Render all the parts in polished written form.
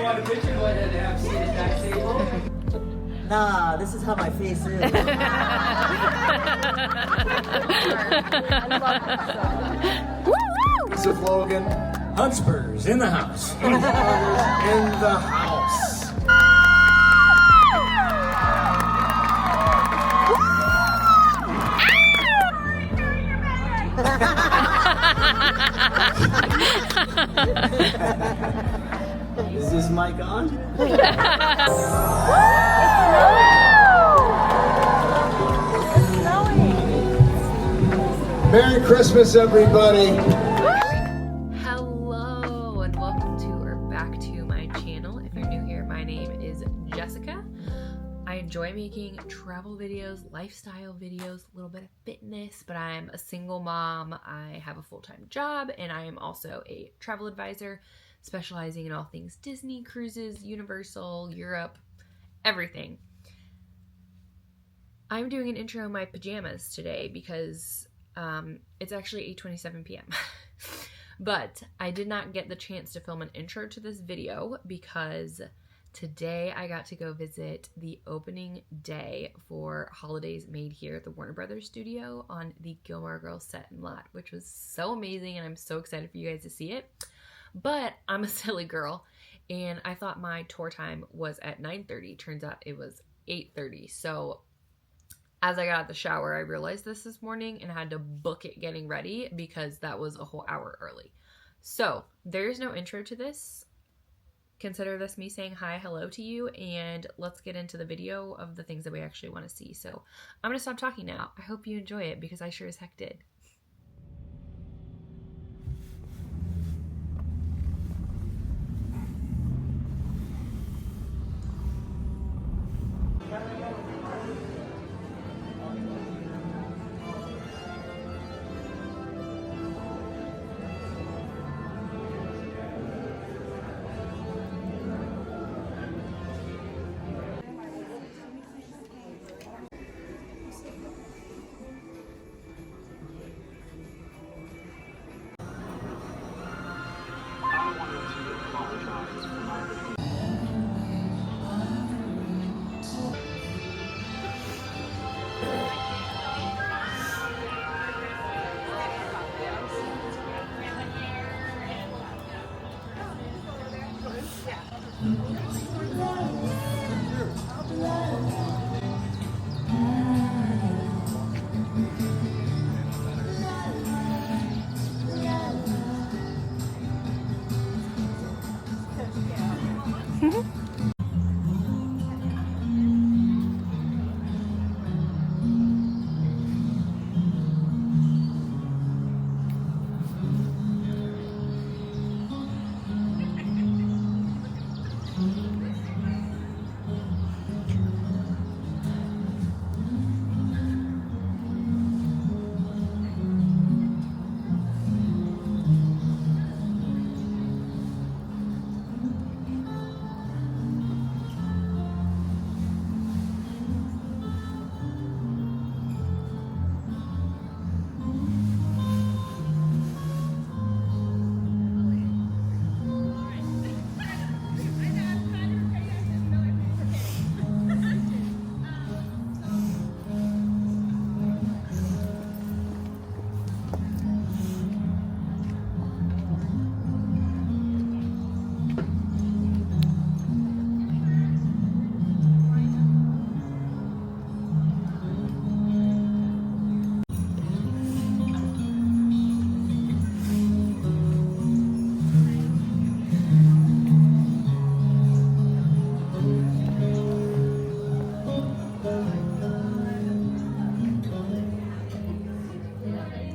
want a picture? Why did they have seat at that table? Nah, this is how my face is. This is Logan. Huntsburgers in the house. In the house. Is this mic on? Merry Christmas, everybody. Hello and welcome to or back to my channel. If you're new here, my name is Jessica. I enjoy making travel videos, lifestyle videos, a little bit of fitness, but I'm a single mom. I have a full-time job and I am also a travel advisor specializing in all things Disney, cruises, Universal, Europe, everything. I'm doing an intro in my pajamas today because it's actually 8:27 p.m. But I did not get the chance to film an intro to this video because today I got to go visit the opening day for Holidays Made Here at the Warner Brothers studio on the Gilmore Girls set and lot, which was so amazing and I'm so excited for you guys to see it. But I'm a silly girl and I thought my tour time was at 9:30. Turns out it was 8:30. So as I got out of the shower, I realized this morning and I had to book it getting ready because that was a whole hour early. So there's no intro to this. Consider this me saying hi, hello to you, and let's get into the video of the things that we actually want to see. So I'm going to stop talking now. I hope you enjoy it because I sure as heck did.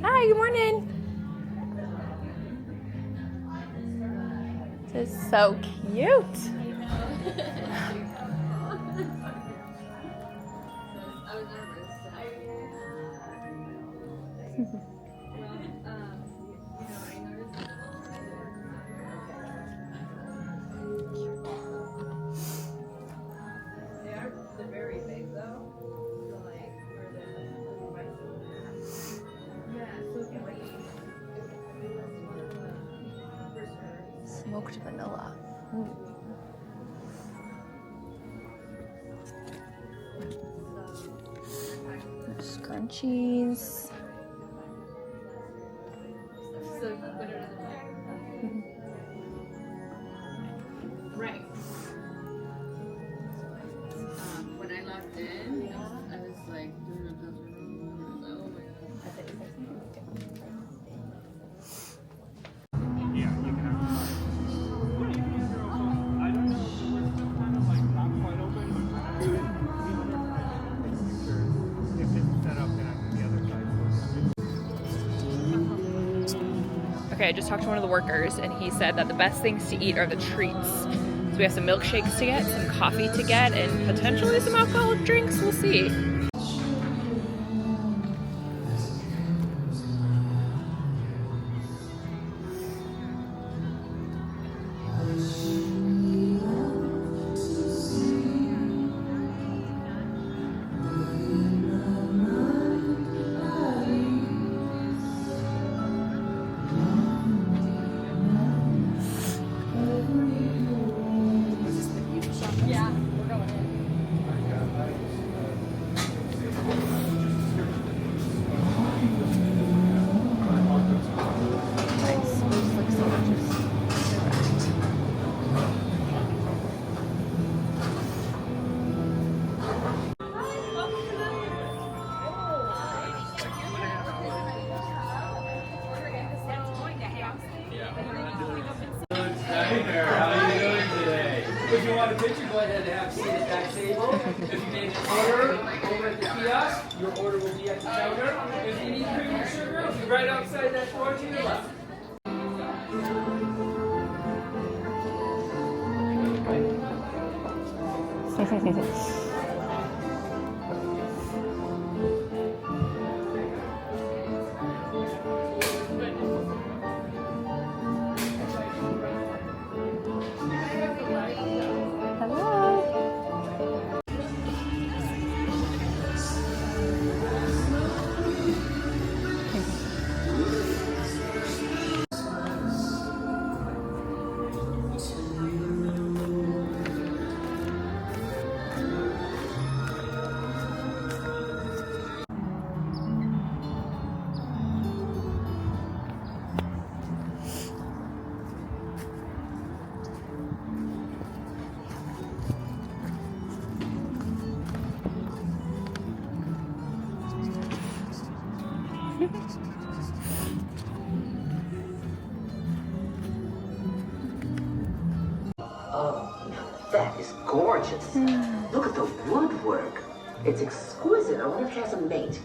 Hi, good morning. This is so cute. Smoked vanilla. Ooh. cheese. Right. When I logged in, I was like, oh my Okay, I just talked to one of the workers and he said that the best things to eat are the treats. So we have some milkshakes to get, some coffee to get, and potentially some alcoholic drinks. We'll see. Hey there, how are you doing today? If you want a picture, go ahead and have a seat at that table. If you made an order over at the kiosk, your order will be at the counter. If you need cream or sugar, it'll be right outside that door to your left. Oh, now that is gorgeous. Look at the woodwork. It's exquisite. I wonder if she has a mate.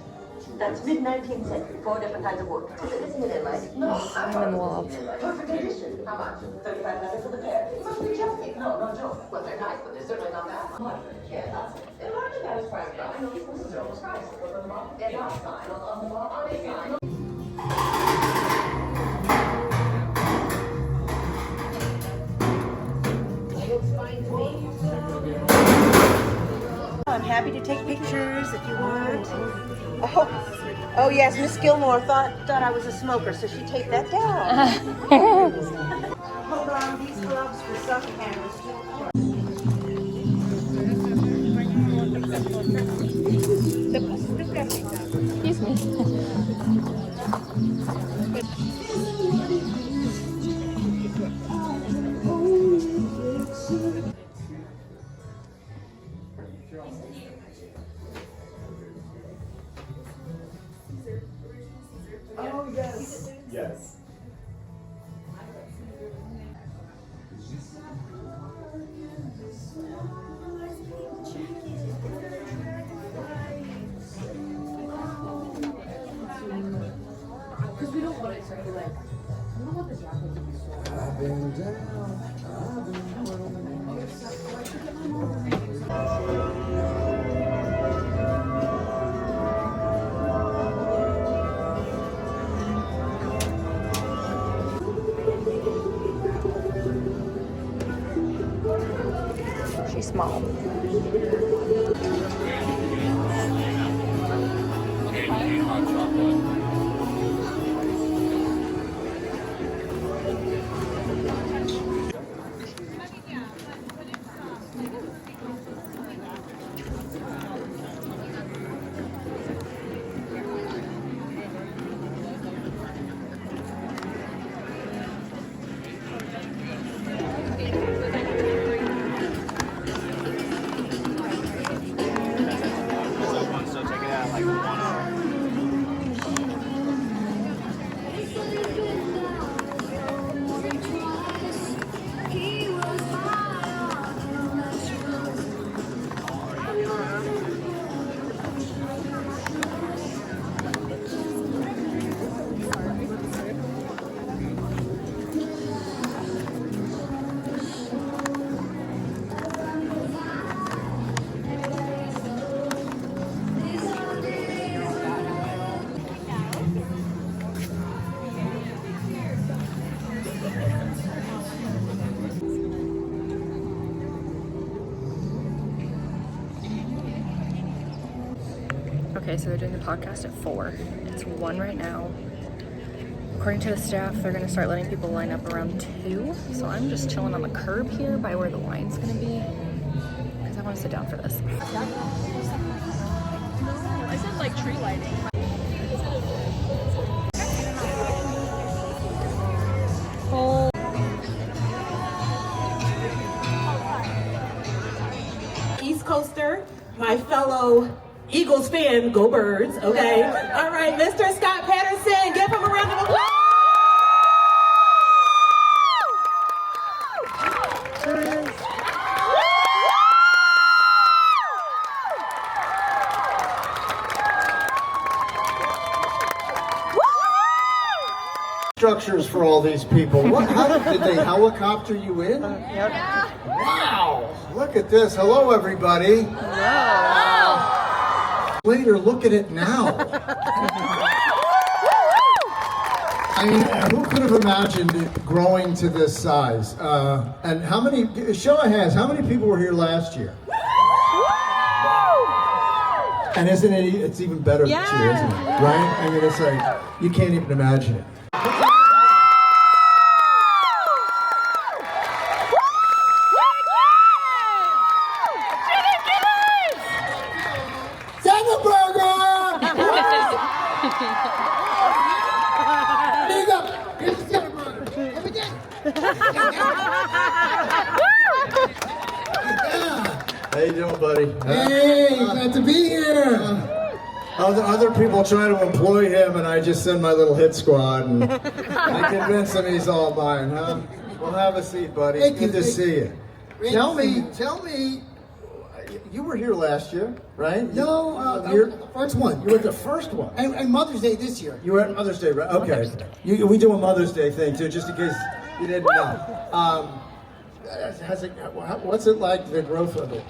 That's mid-19th century, 4 different kinds of wood. Isn't it inlaid? No, I'm in love. Perfect condition. How much? $3,500 for the pair. You must be joking. No, no joke. Well, they're nice, but they're certainly not that much. Yeah, that's it. They're not that as price. I know this is their own price. They're not sign on the bar. Are they sign? I'm happy to take pictures if you want. Oh yes, Miss Gilmore thought I was a smoker, so she taped that down. Hold on, these gloves for some cameras. Excuse me. Oh, yes. Yes. Because we don't want it to be like, we don't want the jacket to be so. I've been down. I've been She's small. Okay, so they're doing the podcast at 4. It's 1 right now. According to the staff, they're gonna start letting people line up around 2. So I'm just chilling on the curb here by where the line's gonna be, because I want to sit down for this. No, I said like tree lighting. East Coaster, my fellow Eagles fan, go Birds, okay? All right, Mr. Scott Patterson, give him a round of applause. Structures for all these people. What? How did they helicopter you in? Yep. Wow! Look at this. Hello, everybody. Wow. Later, look at it now. I mean, who could have imagined it growing to this size? And how many? Show of hands. How many people were here last year? And isn't it? It's even better this year, isn't it? Right? I mean, it's like you can't even imagine it. How you doing, buddy? Hey, glad to be here. Other people try to employ him, and I just send my little hit squad, and I convince him he's all mine, huh? Well, have a seat, buddy. Good to see you. Tell me, you were here last year, right? No, the first one. You were at the first one. And Mother's Day this year. You were at Mother's Day, right? Okay. We do a Mother's Day thing, too, just in case you didn't know. What's it like, the growth of it?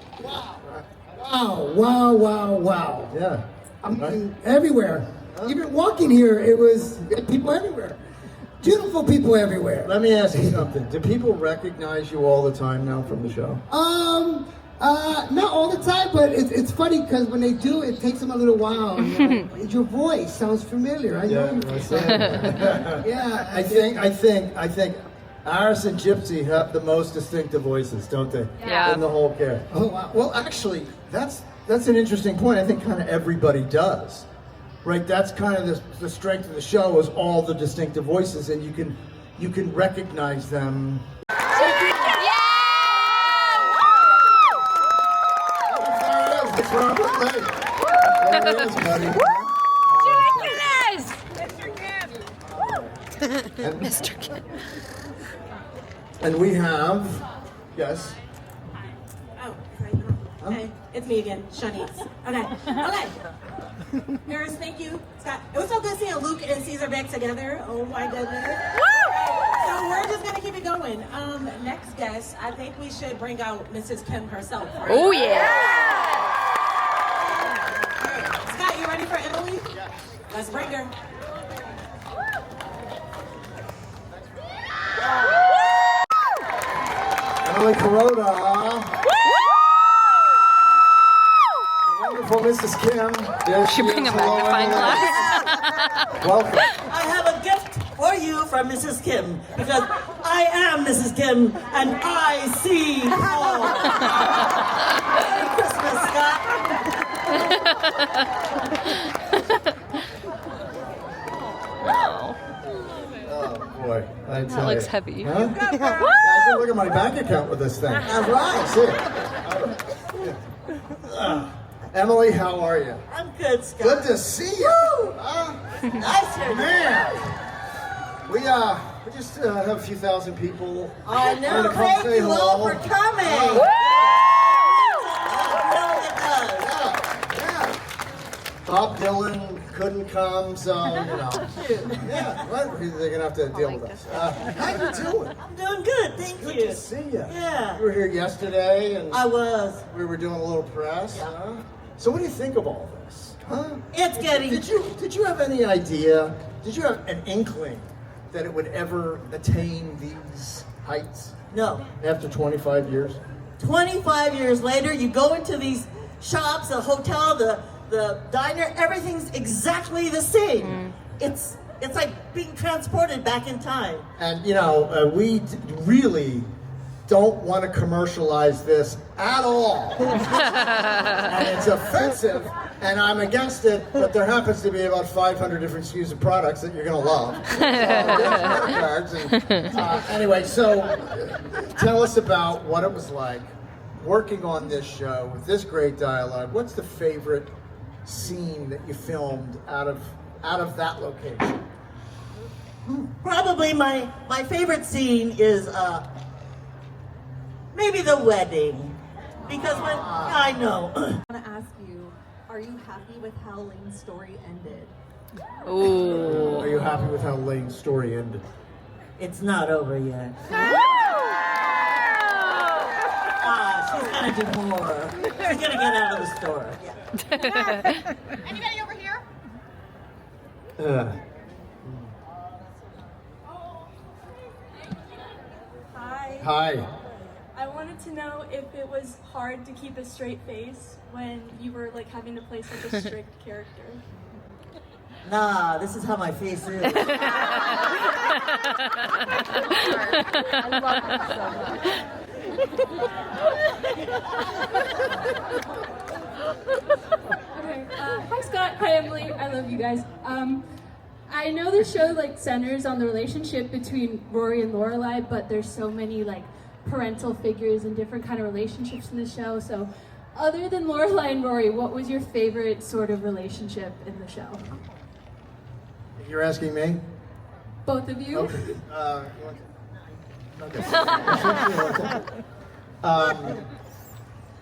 Wow. Yeah. I mean, everywhere. Even walking here, it was people everywhere. Beautiful people everywhere. Let me ask you something. Do people recognize you all the time now from the show? Not all the time, but it's funny because when they do, it takes them a little while. Your voice sounds familiar. I know you. Yeah. I think Iris and Gypsy have the most distinctive voices, don't they? Yeah. In the whole cast. Oh, wow. Well, actually, that's an interesting point. I think kind of everybody does, right? That's kind of the strength of the show is all the distinctive voices, and you can recognize them. Mr. Kid. And we have, yes. Oh, hey, it's me again, Shanice. Okay. Harris, thank you. Scott, it was so good seeing Luke and Caesar back together. Oh my goodness. So we're just gonna keep it going. Next guest, I think we should bring out Mrs. Kim herself. Right? Oh yeah. Scott, you ready for Emily? Yeah. Let's bring her. Emily Kuroda. Wonderful Mrs. Kim. There she bring is. a magnifying glass. Welcome. I have a gift for you from Mrs. Kim because I am Mrs. Kim and I see all. Merry Christmas, Scott. Oh boy, I tell That looks you. heavy. Huh? I can look at my bank account with this thing. That's right. See. Emily, how are you? I'm good, Scott. Good to see you. Nice here. Man, we just have a few thousand people. I know. Wanna come Thank say you all hello? for coming. Yeah. Bob Dylan couldn't come, so Yeah, right. They're gonna have to deal with us. How you doing? I'm doing good, thank you. Good to see you. Yeah. You were here yesterday, and I was. we were doing a little press. Huh? So what do you think of all this? Huh? It's getting. Did you have any idea? Did you have an inkling that it would ever attain these heights? No. After 25 years? 25 years later, you go into these shops, the hotel, the the diner, everything's exactly the same. It's like being transported back in time. And you know, we really don't want to commercialize this at all. And it's offensive, and I'm against it, but there happens to be about 500 different SKUs of products that you're going to love. So, there's credit cards. And, anyway, so tell us about what it was like working on this show with this great dialogue. What's the favorite scene that you filmed out of that location? Probably my favorite scene is maybe the wedding, because when I know. I want to ask you, are you happy with how Lane's story ended? Ooh. Are you happy with how Lane's story ended? It's not over yet. She's gonna do more. She's gonna get out of the store. Anybody over here? Hi. Hi. I wanted to know if it was hard to keep a straight face when you were like having to play such a strict character. Nah, this is how my face is. I love it so much. Okay. Hi Scott. Hi Emily. I love you guys. I know the show like centers on the relationship between Rory and Lorelai, but there's so many like parental figures and different kind of relationships in the show. So, other than Lorelai and Rory, what was your favorite sort of relationship in the show? You're asking me? Both of you. Okay.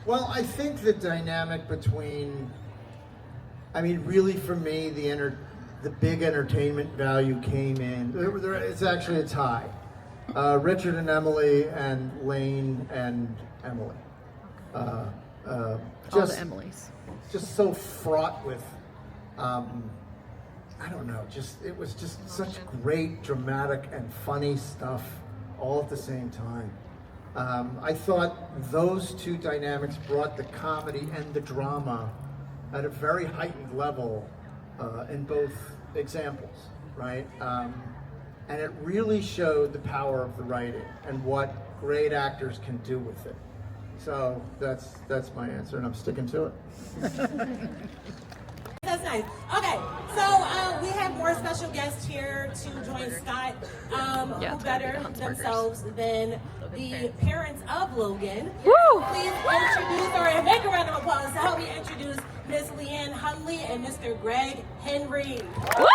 Well, I think the dynamic between, I mean, really for me, the big entertainment value came in. It's actually a tie. Richard and Emily, and Lane and Emily. All the Emilys. Just so fraught with, I don't know, it was just such great, dramatic, and funny stuff all at the same time. I thought those two dynamics brought the comedy and the drama at a very heightened level in both examples, right? And it really showed the power of the writing and what great actors can do with it. So that's my answer, and I'm sticking to it. That's nice. Okay, so we have more special guests here to join Scott. Who better themselves than the parents of Logan? Woo! Please introduce, or make a round of applause to help me introduce Miss Leanne Hunley and Mr. Greg Henry. Woo!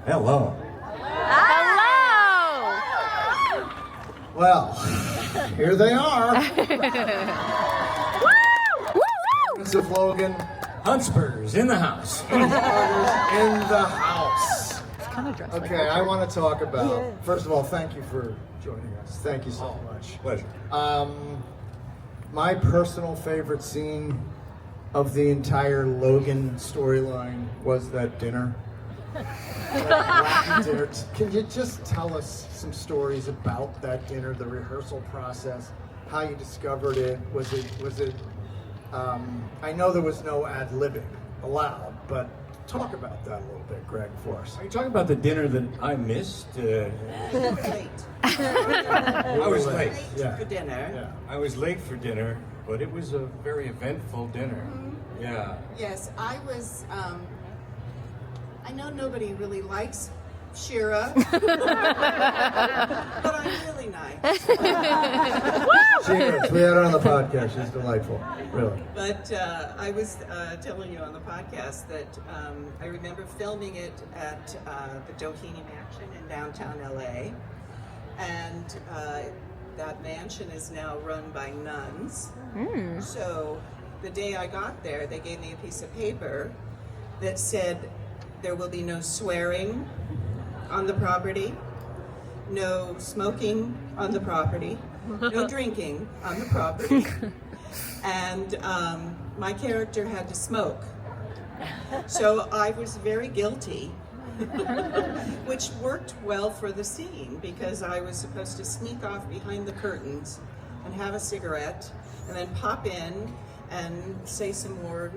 Hello. Hello. Well, here they are. It's of Logan. Huntsburgers in the house. Huntsburgers in the house. It's kind of dressed Okay, I want to talk about, first of all, thank you for joining us. Thank you so much. Pleasure. My personal favorite scene of the entire Logan storyline was that dinner. That dinner. Can you just tell us some stories about that dinner, the rehearsal process, how you discovered it? Was it? I know there was no ad-libbing allowed, but talk about that a little bit, Greg, for us. Are you talking about the dinner that I missed? Late. I was late. Yeah. For dinner. Yeah. I was late for dinner, but it was a very eventful dinner. Yeah. Yes, I was, I know nobody really likes Shira, but I'm really nice. She is. We had her on the podcast. She's delightful, really. But I was telling you on the podcast that I remember filming it at the Doheny Mansion in downtown LA, and that mansion is now run by nuns. So the day I got there, they gave me a piece of paper that said there will be no swearing on the property, no smoking on the property, no drinking on the property, and my character had to smoke. So I was very guilty, which worked well for the scene because I was supposed to sneak off behind the curtains and have a cigarette and then pop in and say some more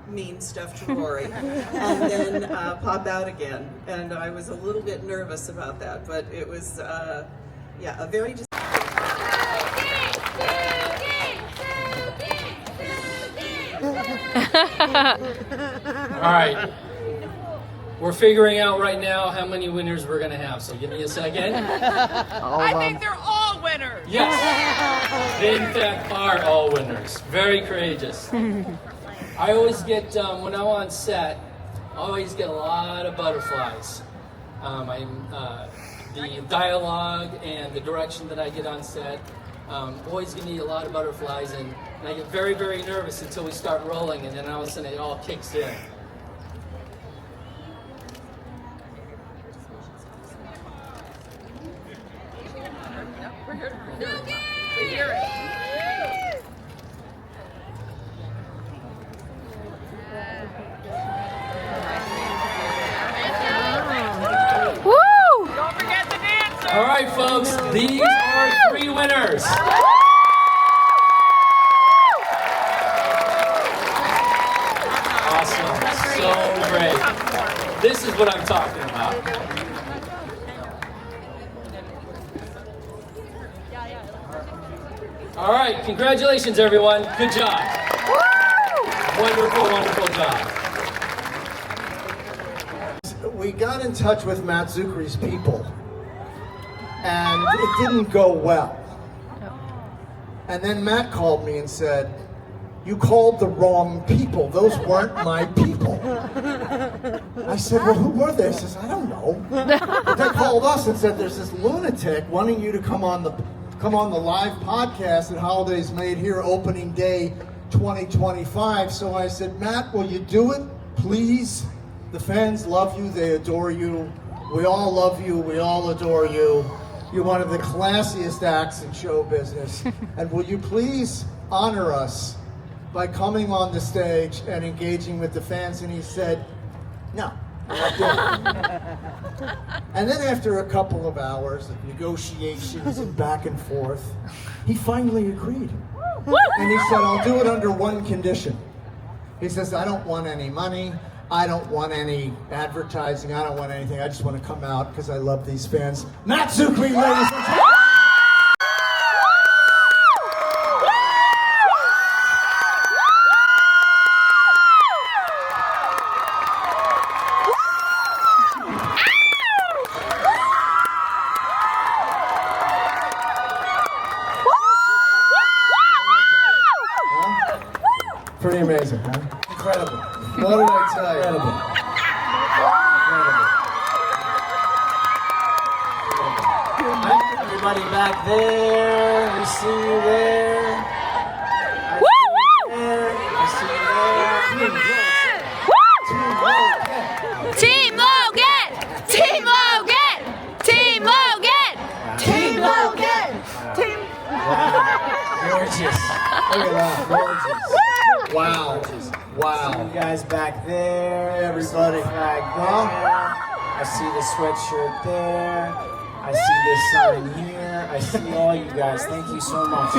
mean stuff to Rory and then pop out again. And I was a little bit nervous about that, but it was, yeah, a very All right. We're figuring out right now how many winners we're going to have, so give me a second. I think they're all winners. Yes. They, in fact, are all winners. Very courageous. I always get, when I'm on set, I always get a lot of butterflies. The dialogue and the direction that I get on set always give me a lot of butterflies, and I get very, very nervous until we start rolling, and then all of a sudden it all kicks in. All right, folks, these are 3 winners. Awesome, so great. This is what I'm talking about. All right, congratulations, everyone. Good job. Wonderful, wonderful job. We got in touch with Matt Czuchry's people, and it didn't go well. And then Matt called me and said, "You called the wrong people. Those weren't my people." I said, "Well, who were they?" He says, "I don't know." But they called us and said, "There's this lunatic wanting you to come on the live podcast at Holidays Made Here opening day 2025. So I said, "Matt, will you do it, please? The fans love you. They adore you. We all love you. We all adore you. You're one of the classiest acts in show business. And will you please honor us by coming on the stage and engaging with the fans?" And he said, "No." And then after a couple of hours of negotiations and back and forth, he finally agreed. And he said, "I'll do it under one condition." He says, "I don't want any money. I don't want any advertising. I don't want anything. I just want to come out because I love these fans." Matt Czuchry, ladies and gentlemen. Pretty amazing, huh? Incredible. What did I tell you? Incredible. Everybody back there, we see you there. I see you there. Team Logan! Team Logan! Team Logan! Team Logan! Team Gorgeous. Look at that. Gorgeous. Wow. Wow. See you guys back there. Everybody back there. I see the sweatshirt there. I see this sign here. I see all you guys. Thank you so much.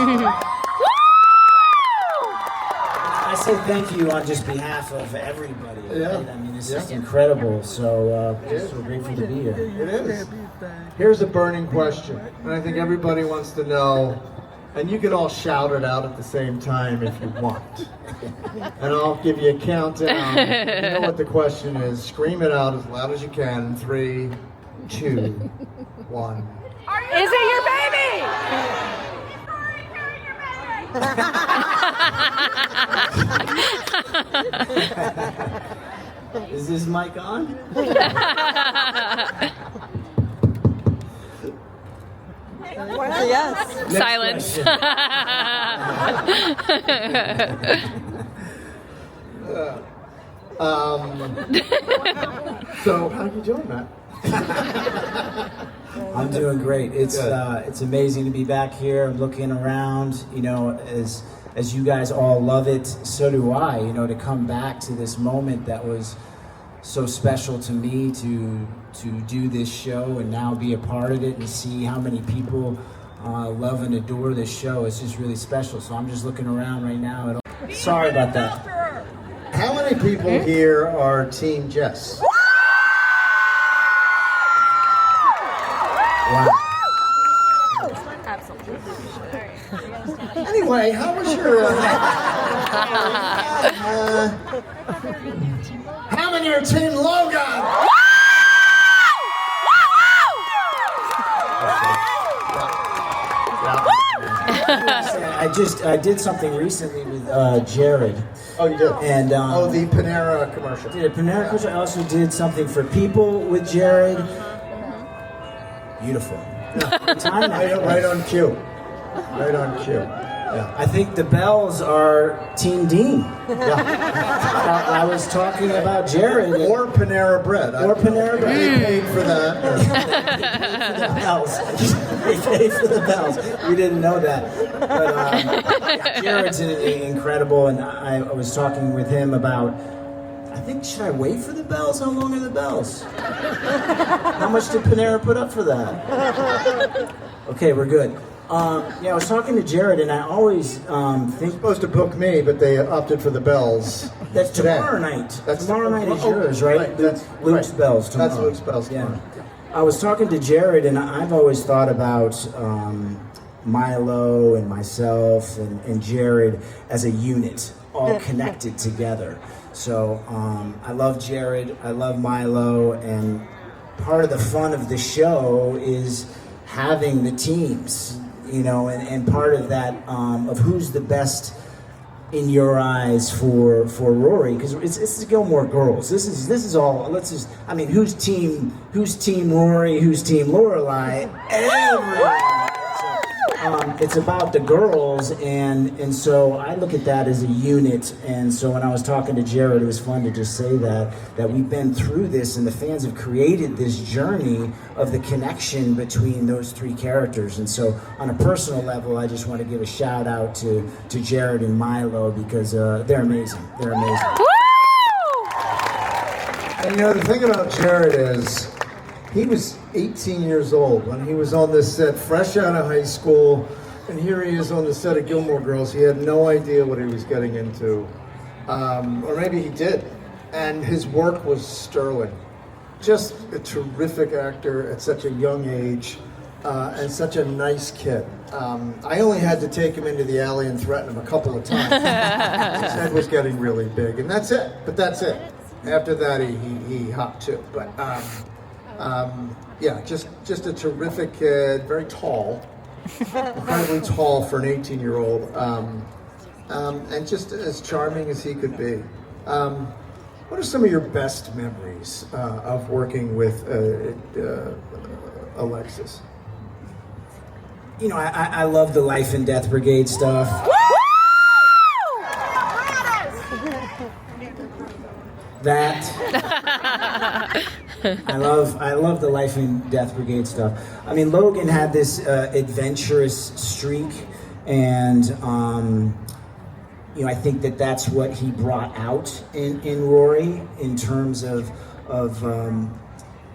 I say thank you on just behalf of everybody. Yeah. Right? I mean, this is incredible. So, just so grateful to be here. It is. Here's a burning question, and I think everybody wants to know, and you can all shout it out at the same time if you want. And I'll give you a countdown. You know what the question is. Scream it out as loud as you can. 3, 2, 1. Is it your baby? Is this mic on? Yes. Next Silence. question. So how you doing, Matt? I'm doing great. It's amazing to be back here. I'm looking around, you know, as you guys all love it, so do I, you know, to come back to this moment that was so special to me to do this show and now be a part of it and see how many people love and adore this show. It's just really special. So I'm just looking around right now. Sorry about that. How many people here are Team Jess? Wow. Anyway, how was your... how many are Team Logan? I did something recently with Jared. Oh, you did? And the Panera commercial. Did a Panera commercial. I also did something for People with Jared. Beautiful. Right on cue. Right on cue. Yeah. I think the Bells are Team Dean. Yeah. I was talking about Jared. Or Panera Bread. Or Panera Bread. They paid for that. They paid for the Bells. We didn't know that. But Jared's incredible, and I was talking with him about, I think, should I wait for the Bells? How long are the Bells? How much did Panera put up for that? Okay, we're good. Yeah, I was talking to Jared, and I always think... Supposed to book me, but they opted for the Bells. That's today. Tomorrow night. That's tomorrow night is yours, right? That's Luke's Bells tomorrow. That's Luke's Bells tomorrow. Yeah. I was talking to Jared, and I've always thought about Milo and myself and Jared as a unit, all connected together. So I love Jared, I love Milo, and part of the fun of the show is having the teams, you know, and part of that of who's the best in your eyes for Rory, because it's the Gilmore Girls. This is all. Let's just. I mean, who's team Rory? Who's team Lorelai? Everyone. It's about the girls, and so I look at that as a unit. And so when I was talking to Jared, it was fun to just say that we've been through this, and the fans have created this journey of the connection between those three characters. And so on a personal level, I just want to give a shout out to Jared and Milo, because they're amazing. They're amazing. And you know, the thing about Jared is, he was 18 years old when he was on this set, fresh out of high school, and here he is on the set of Gilmore Girls. He had no idea what he was getting into, or maybe he did, and his work was sterling. Just a terrific actor at such a young age, and such a nice kid. I only had to take him into the alley and threaten him a couple of times. His head was getting really big, and that's it. But that's it. After that, he hopped too. But yeah, just a terrific kid, very tall, incredibly tall for an 18-year-old, and just as charming as he could be. What are some of your best memories of working with Alexis? You know, I love the Life and Death Brigade stuff. That I love the Life and Death Brigade stuff. I mean, Logan had this adventurous streak, and you know, I think that's what he brought out in Rory, in terms of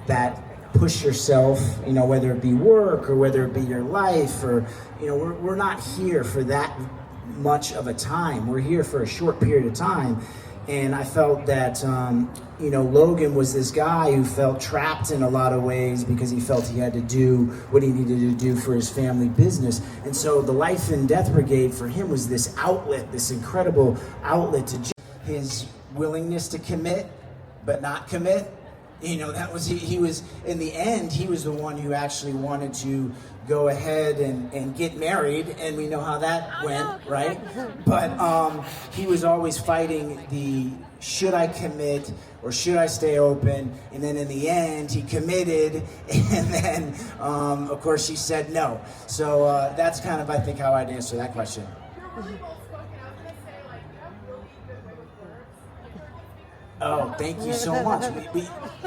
that push yourself, you know, whether it be work or whether it be your life, or, you know, we're not here for that much of a time. We're here for a short period of time. And I felt that, you know, Logan was this guy who felt trapped in a lot of ways because he felt he had to do what he needed to do for his family business. And so the Life and Death Brigade for him was this outlet, this incredible outlet to his willingness to commit, but not commit. You know, that was, he was, in the end, he was the one who actually wanted to go ahead and get married, and we know how that went, right? But he was always fighting the, should I commit or should I stay open? And then in the end, he committed, and then, of course, she said no. So that's kind of, I think, how I'd answer that question. Oh, thank you so much.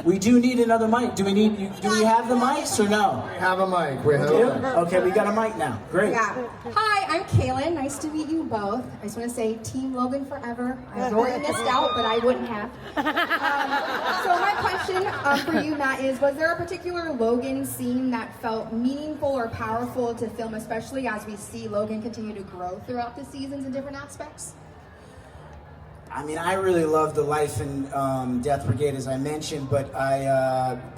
We do need another mic. Do we have the mics or no? We have a mic. We have a mic. Okay, we got a mic now. Great. Yeah. Hi, I'm Kaylin. Nice to meet you both. I just want to say Team Logan forever. I've already missed out, but I wouldn't have. So my question for you, Matt, is was there a particular Logan scene that felt meaningful or powerful to film, especially as we see Logan continue to grow throughout the seasons in different aspects? I mean, I really love the Life and Death Brigade, as I mentioned, but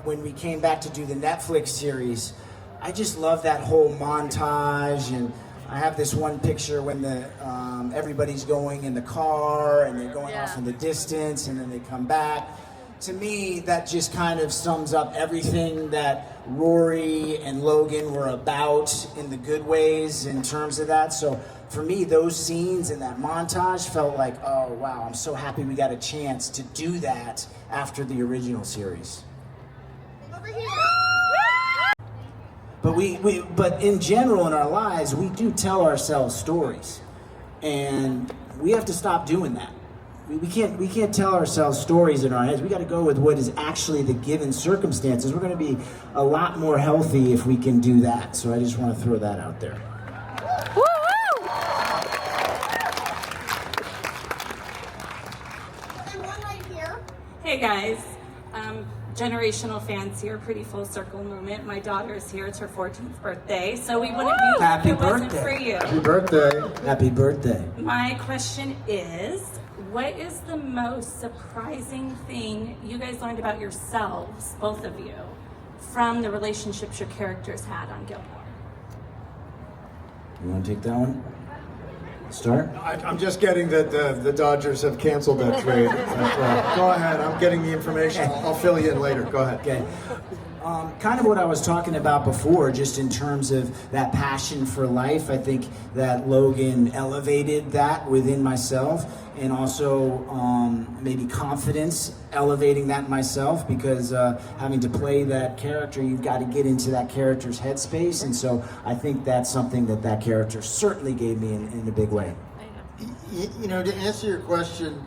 when we came back to do the Netflix series, I just love that whole montage, and I have this one picture when everybody's going in the car, and they're going off in the distance, and then they come back. To me, that just kind of sums up everything that Rory and Logan were about in the good ways in terms of that. So for me, those scenes and that montage felt like, oh wow, I'm so happy we got a chance to do that after the original series. But in general in our lives, we do tell ourselves stories, and we have to stop doing that. We can't tell ourselves stories in our heads. We got to go with what is actually the given circumstances. We're going to be a lot more healthy if we can do that. So I just want to throw that out there. Hey guys, generational fans here, pretty full circle moment. My daughter is here, it's her 14th birthday, so we wouldn't be here if it wasn't for you. Happy birthday. Happy birthday. My question is, what is the most surprising thing you guys learned about yourselves, both of you, from the relationships your characters had on Gilmore? You want to take that one? Start? I'm just getting that the Dodgers have canceled that trade. Go ahead, I'm getting the information. I'll fill you in later. Go ahead. Okay. Kind of what I was talking about before, just in terms of that passion for life. I think that Logan elevated that within myself, and also maybe confidence, elevating that myself, because having to play that character, you've got to get into that character's headspace, and so I think that's something that character certainly gave me in a big way. You know, to answer your question,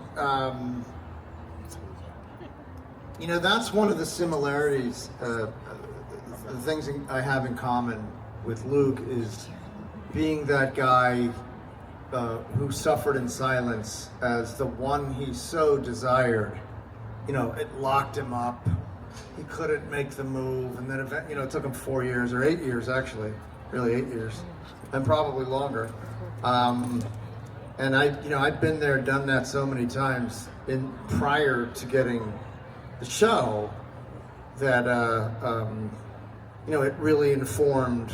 you know, that's one of the similarities, the things I have in common with Luke is being that guy who suffered in silence as the one he so desired. You know, it locked him up. He couldn't make the move, and then it took him 4 years or 8 years actually, really 8 years, and probably longer. And I've been there, done that so many times prior to getting the show that it really informed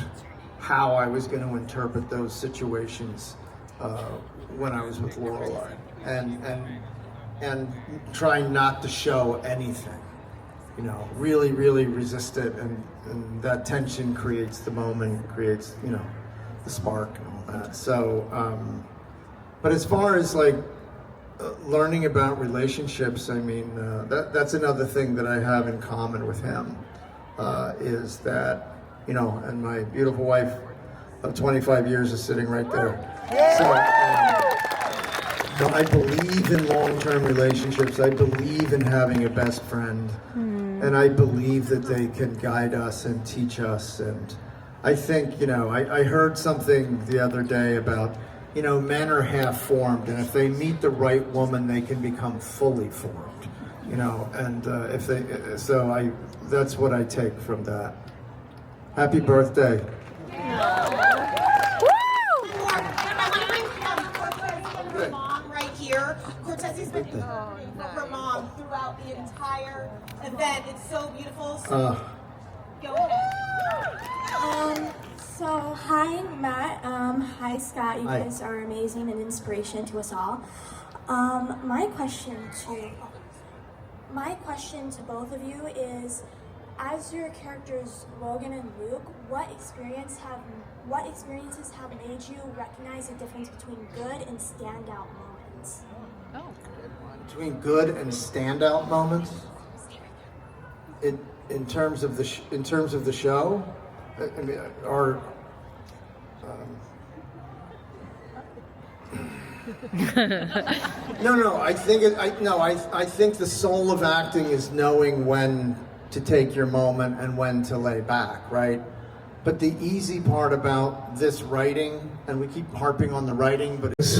how I was going to interpret those situations when I was with Lorelai, and trying not to show anything, really resist it, and that tension creates the moment, creates the spark and all that. So but as far as learning about relationships, I mean, that's another thing that I have in common with him, is that, and my beautiful wife of 25 years is sitting right there. So, I believe in long-term relationships. I believe in having a best friend. And I believe that they can guide us and teach us. And I think, I heard something the other day about, men are half formed, and if they meet the right woman, they can become fully formed, and that's what I take from that. Happy birthday. Mom right here. Cortez's been for her mom throughout the entire event. It's so beautiful. So go ahead. So, hi Matt, hi Scott, you guys are amazing and inspiration to us all. My question to both of you is, as your characters Logan and Luke, what experiences have made you recognize the difference between good and standout moments? Between good and standout moments, in terms of the show. I mean, No. I think I think the soul of acting is knowing when to take your moment and when to lay back, right? But the easy part about this writing, and we keep harping on the writing, but it's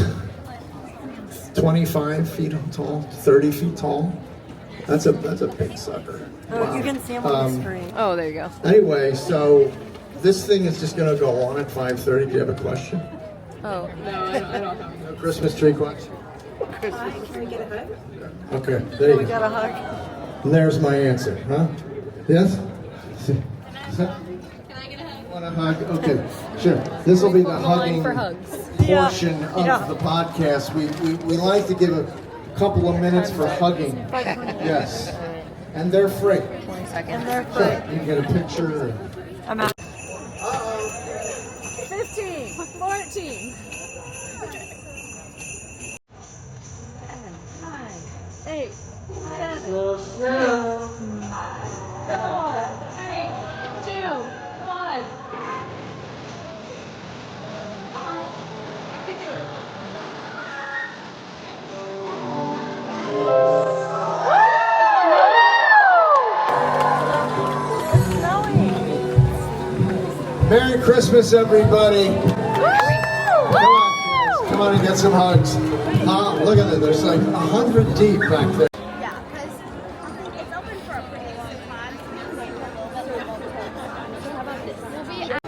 25 feet tall, 30 feet tall. That's a big sucker. Oh, Wow. you can see him on the screen. Oh, there you go. Anyway, so this thing is just going to go on at 5:30. Do you have a question? Oh. No, I don't have No Christmas tree question? Can we get a hug? Okay, there you We go. got a hug. And there's my answer, huh? Yes? Can I get a hug? Want a hug? Okay, sure. This will be the hugging for hugs. portion of the podcast. We like to give a couple of minutes for hugging. Yes. And they're free. 20 seconds. And they're Sure. free. You can get a picture. I'm out. 15, 14. 8, 7, 6, 5, 4, 3, 2, 1. Merry Christmas, everybody. Come on and get some hugs. Look at it. There's like 100 deep back there. Yeah, because it's open for a pretty long time. So how about this? We'll be at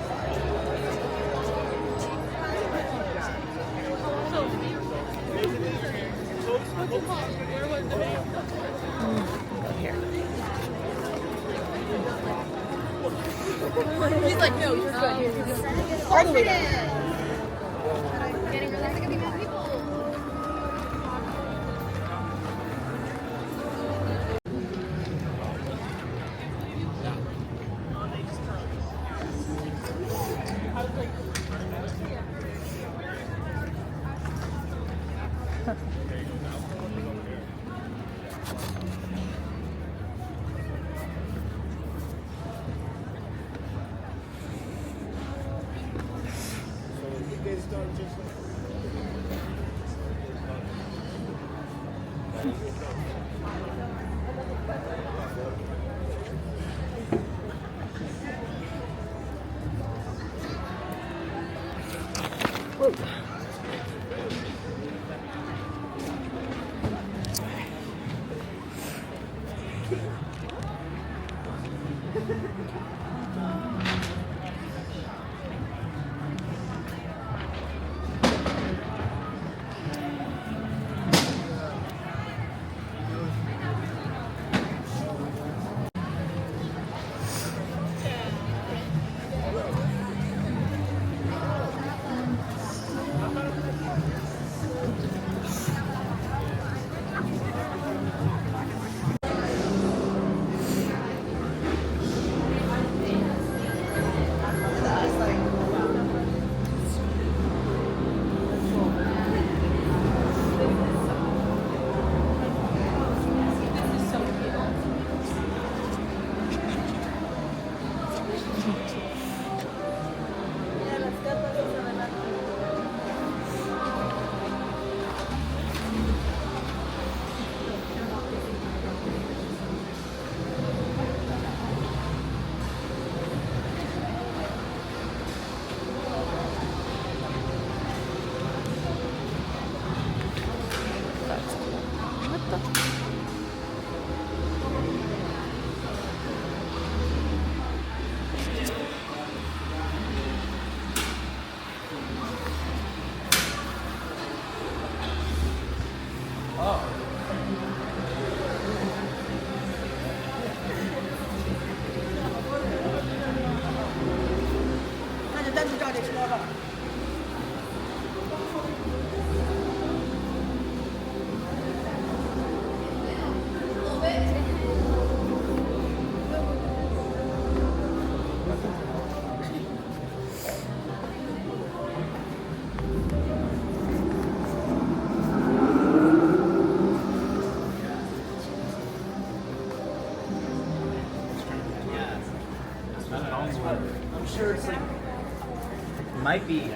He's like, no, you're good. You're good. getting realized there could be more people. I'm sure it's like, might be.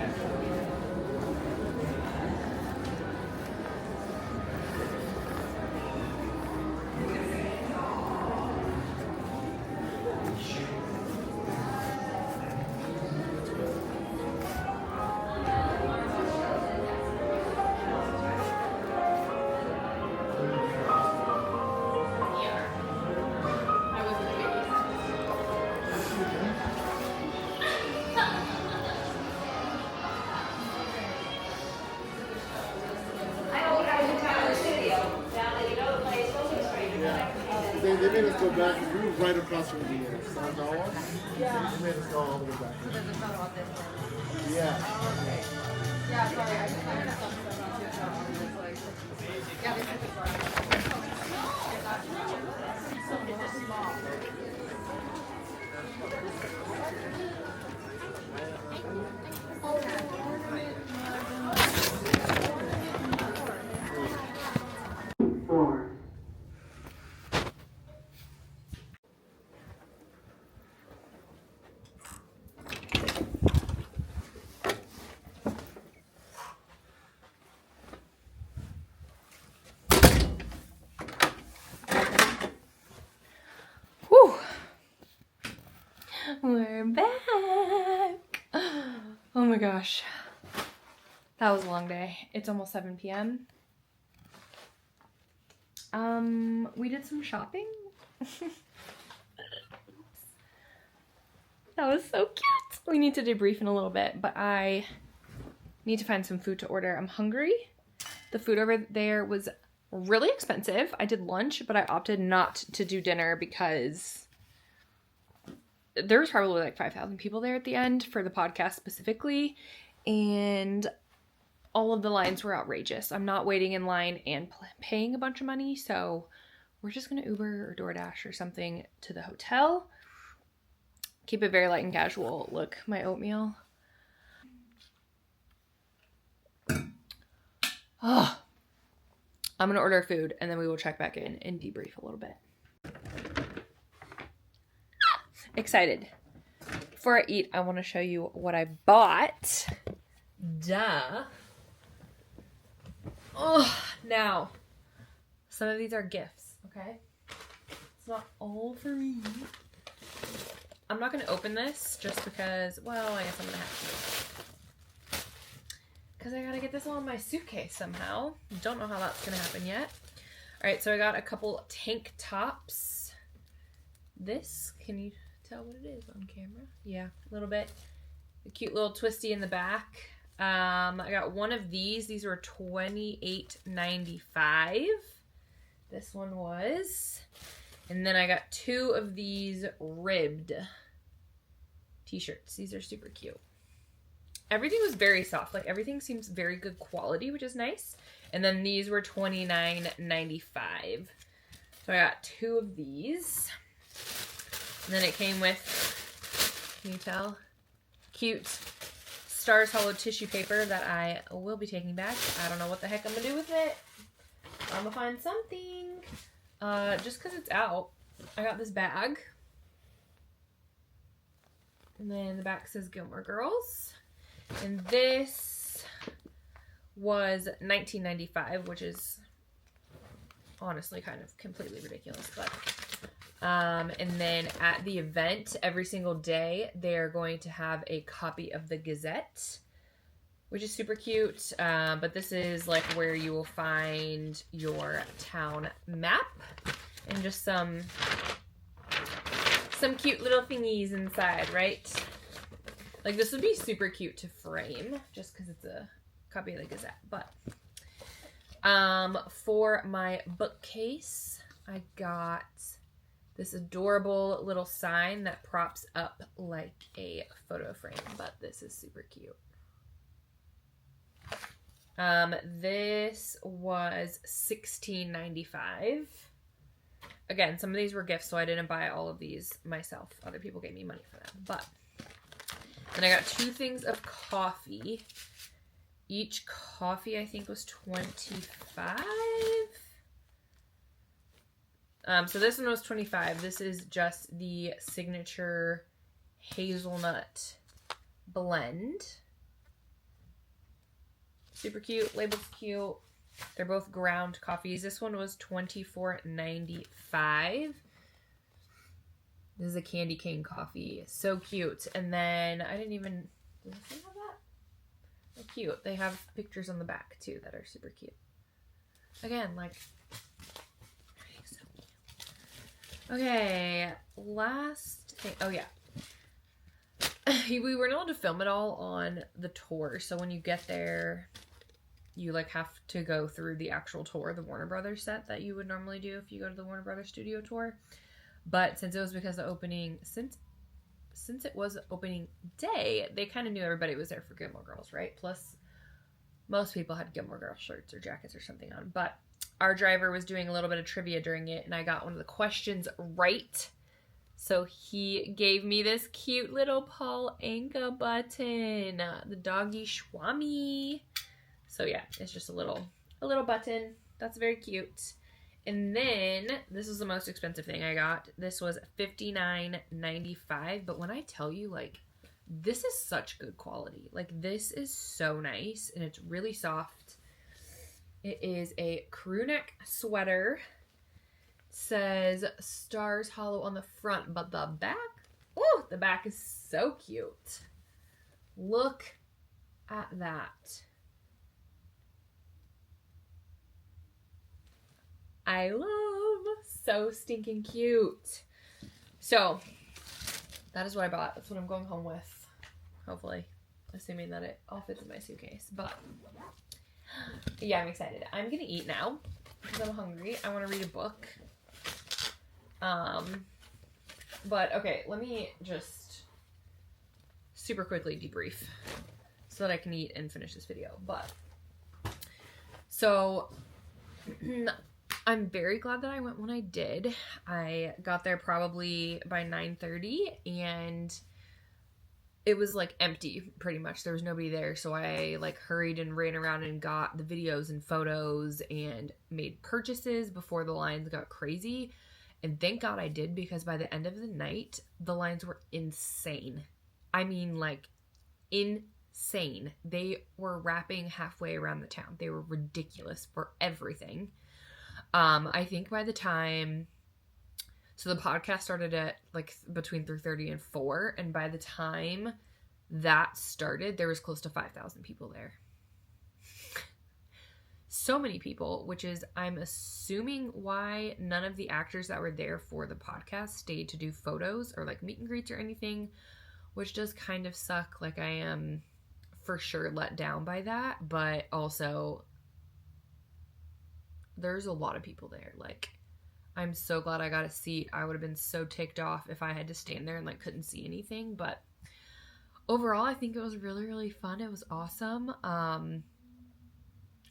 they made us go back. We were right across from the Sandawa. Yeah. They made us go all the way back. So there's a photo of this one. Yeah. Oh, okay. Yeah, sorry. I just found that stuff on TikTok. It's like, yeah, this is the one. Whew. We're back. Oh my gosh. That was a long day. It's almost 7 p.m. We did some shopping. That was so cute. We need to debrief in a little bit, but I need to find some food to order. I'm hungry. The food over there was really expensive. I did lunch, but I opted not to do dinner because there was probably like 5,000 people there at the end for the podcast specifically, and all of the lines were outrageous. I'm not waiting in line and paying a bunch of money, so we're just gonna Uber or DoorDash or something to the hotel. Keep it very light and casual. Look, my oatmeal. Oh, I'm gonna order food and then we will check back in and debrief a little bit. Excited. Before I eat, I want to show you what I bought. Duh. Oh, now, some of these are gifts, okay? It's not all for me. I'm not going to open this just because, well, I guess I'm going to have to. Because I got to get this all in my suitcase somehow. Don't know how that's going to happen yet. All right, so I got a couple tank tops. This, can you tell what it is on camera? Yeah, a little bit. A cute little twisty in the back. I got one of these. These were $28.95. This one was. And then I got two of these ribbed t-shirts. These are super cute. Everything was very soft. Like, everything seems very good quality, which is nice. And then these were $29.95. So I got two of these. And then it came with, can you tell? Cute Stars Hollow tissue paper that I will be taking back. I don't know what the heck I'm gonna do with it. I'm gonna find something. Just because it's out, I got this bag. And then the back says Gilmore Girls. And this was $19.95, which is honestly kind of completely ridiculous. But and then at the event, every single day, they're going to have a copy of the Gazette, which is super cute. But this is like where you will find your town map and just some cute little thingies inside, right? Like, this would be super cute to frame just because it's a copy of the Gazette. But for my bookcase, I got this adorable little sign that props up like a photo frame, but this is super cute. This was $16.95. Again, some of these were gifts, so I didn't buy all of these myself. Other people gave me money for them. But then I got two things of coffee. Each coffee, I think, was $25. So this one was $25. This is just the signature hazelnut blend. Super cute. Label's cute. They're both ground coffees. This one was $24.95. This is a candy cane coffee. So cute. And then I didn't even... Does this one have that? They're cute. They have pictures on the back too that are super cute. Again, like... So cute. Okay. Last thing. Oh yeah. We weren't able to film it all on the tour. So when you get there... you like have to go through the actual tour, the Warner Brothers set that you would normally do if you go to the Warner Brothers studio tour. But since it was because the opening, since it was opening day, they kind of knew everybody was there for Gilmore Girls, right? Plus, most people had Gilmore Girls shirts or jackets or something on. But our driver was doing a little bit of trivia during it, and I got one of the questions right. So he gave me this cute little Paul Anka button, the doggy Schwami. So yeah, it's just a little button. That's very cute. And then this is the most expensive thing I got. This was $59.95. But when I tell you, like, this is such good quality. Like, this is so nice, and it's really soft. It is a crew neck sweater. Says Stars Hollow on the front, but the back, oh, the back is so cute. Look at that. I love, so stinking cute. So that is what I bought. That's what I'm going home with, hopefully, assuming that it all fits in my suitcase. But yeah, I'm excited. I'm gonna eat now because I'm hungry. I want to read a book. But okay, let me just super quickly debrief so that I can eat and finish this video. But so I'm very glad that I went when I did. I got there probably by 9:30 and it was like empty pretty much. There was nobody there. So I like hurried and ran around and got the videos and photos and made purchases before the lines got crazy. And thank God I did, because by the end of the night, the lines were insane. I mean, like, insane. They were wrapping halfway around the town. They were ridiculous for everything. I think by the time, so the podcast started at like between 3:30 and 4, and by the time that started, there was close to 5,000 people there. So many people, which is, I'm assuming, why none of the actors that were there for the podcast stayed to do photos or like meet and greets or anything, which does kind of suck. Like, I am for sure let down by that, but also there's a lot of people there. Like, I'm so glad I got a seat. I would have been so ticked off if I had to stand there and like couldn't see anything. But overall, I think it was really, really fun. It was awesome.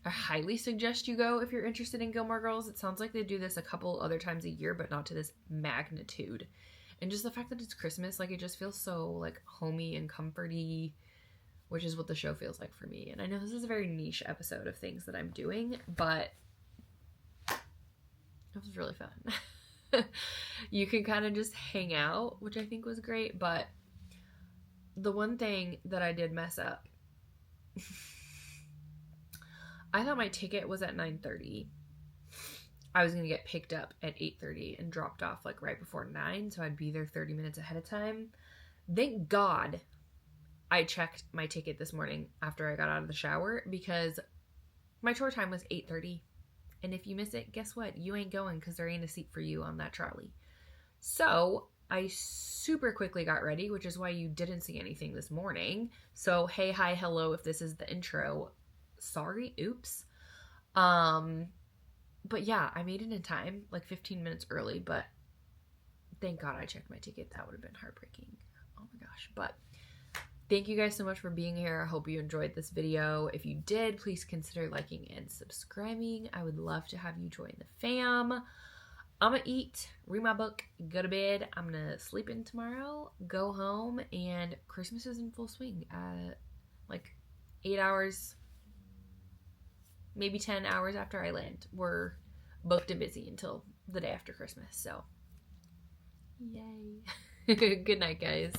I highly suggest you go if you're interested in Gilmore Girls. It sounds like they do this a couple other times a year, but not to this magnitude. And just the fact that it's Christmas, like, it just feels so like homey and comforty, which is what the show feels like for me. And I know this is a very niche episode of things that I'm doing, but it was really fun. You can kind of just hang out, which I think was great. But the one thing that I did mess up, I thought my ticket was at 9:30. I was going to get picked up at 8:30 and dropped off like right before 9, so I'd be there 30 minutes ahead of time. Thank God I checked my ticket this morning after I got out of the shower, because my tour time was 8:30. And if you miss it, guess what? You ain't going, because there ain't a seat for you on that trolley. So I super quickly got ready, which is why you didn't see anything this morning. So hey, hi, hello, if this is the intro. Sorry, oops. But yeah, I made it in time, like 15 minutes early, but thank God I checked my ticket. That would have been heartbreaking. Oh my gosh. But thank you guys so much for being here. I hope you enjoyed this video. If you did, please consider liking and subscribing. I would love to have you join the fam. I'm gonna eat, read my book, go to bed. I'm gonna sleep in tomorrow, go home, and Christmas is in full swing. Like 8 hours, maybe 10 hours after I land. We're booked and busy until the day after Christmas, so yay. Good night, guys.